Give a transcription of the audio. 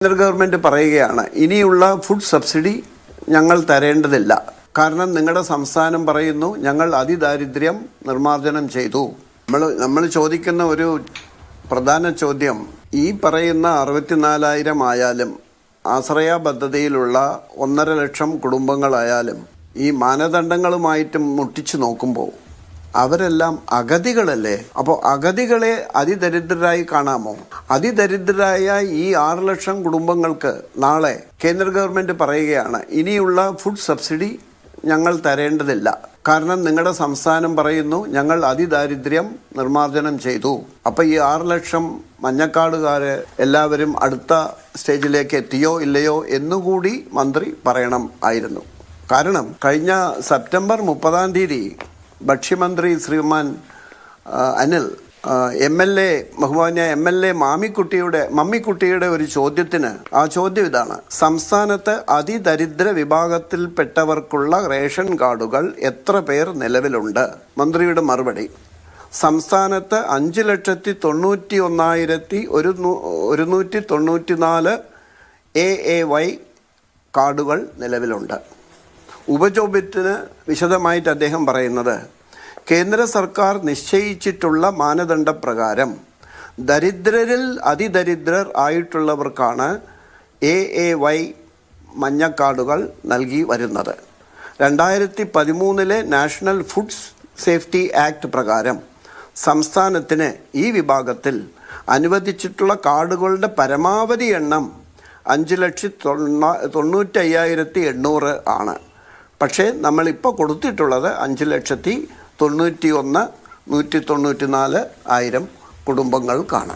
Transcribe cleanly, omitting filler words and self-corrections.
കേന്ദ്ര ഗവൺമെൻറ് പറയുകയാണ് ഇനിയുള്ള ഫുഡ് സബ്സിഡി ഞങ്ങൾ തരേണ്ടതില്ല. കാരണം നിങ്ങളുടെ സംസ്ഥാനം പറയുന്നു ഞങ്ങൾ അതിദാരിദ്ര്യം നിർമ്മാർജ്ജനം ചെയ്തു. നമ്മൾ ചോദിക്കുന്ന ഒരു പ്രധാന ചോദ്യം, ഈ പറയുന്ന 64,000 ആയാലും ആശ്രയ പദ്ധതിയിലുള്ള 1.5 ലക്ഷം കുടുംബങ്ങളായാലും ഈ മാനദണ്ഡങ്ങളുമായിട്ട് മുട്ടിച്ചു നോക്കുമ്പോൾ അവരെല്ലാം അഗതികളല്ലേ? അപ്പോൾ അഗതികളെ അതിദരിദ്രരായി കാണാമോ? അതിദരിദ്രരായ ഈ 6 ലക്ഷം കുടുംബങ്ങൾക്ക് നാളെ കേന്ദ്ര ഗവൺമെൻറ് പറയുകയാണ് ഇനിയുള്ള ഫുഡ് സബ്സിഡി ഞങ്ങൾ തരേണ്ടതില്ല. കാരണം നിങ്ങളുടെ സംസ്ഥാനം പറയുന്നു ഞങ്ങൾ അതിദാരിദ്ര്യം നിർമ്മാർജ്ജനം ചെയ്തു. അപ്പോൾ ഈ 6 ലക്ഷം മഞ്ഞക്കാടുകാര് എല്ലാവരും അടുത്ത സ്റ്റേജിലേക്ക് എത്തിയോ ഇല്ലയോ എന്നുകൂടി മന്ത്രി പറയണം ആയിരുന്നു. കാരണം കഴിഞ്ഞ സെപ്റ്റംബർ 30 ഭക്ഷ്യമന്ത്രി ശ്രീമാൻ അനിൽ ബഹുമാന്യ MLA മമ്മിക്കുട്ടിയുടെ ഒരു ചോദ്യത്തിന് ആ ചോദ്യം ഇതാണ്: സംസ്ഥാനത്ത് അതിദരിദ്ര വിഭാഗത്തിൽപ്പെട്ടവർക്കുള്ള റേഷൻ കാർഡുകൾ എത്ര പേർ നിലവിലുണ്ട്? മന്ത്രിയുടെ മറുപടി: സംസ്ഥാനത്ത് 5,91,194 AAY കാർഡുകൾ നിലവിലുണ്ട്. ഉപജോപ്യത്തിന് വിശദമായിട്ട് അദ്ദേഹം പറയുന്നത്, കേന്ദ്ര സർക്കാർ നിശ്ചയിച്ചിട്ടുള്ള മാനദണ്ഡപ്രകാരം ദരിദ്രരിൽ അതിദരിദ്രർ ആയിട്ടുള്ളവർക്കാണ് AAY മഞ്ഞക്കാർഡുകൾ നൽകി വരുന്നത്. 2013 നാഷണൽ ഫുഡ് സേഫ്റ്റി ആക്ട് പ്രകാരം സംസ്ഥാനത്തിന് ഈ വിഭാഗത്തിൽ അനുവദിച്ചിട്ടുള്ള കാർഡുകളുടെ പരമാവധി എണ്ണം 5,95,800 ആണ്. പക്ഷേ നമ്മളിപ്പോൾ കൊടുത്തിട്ടുള്ളത് 5,91,194 കുടുംബങ്ങൾക്കാണ്.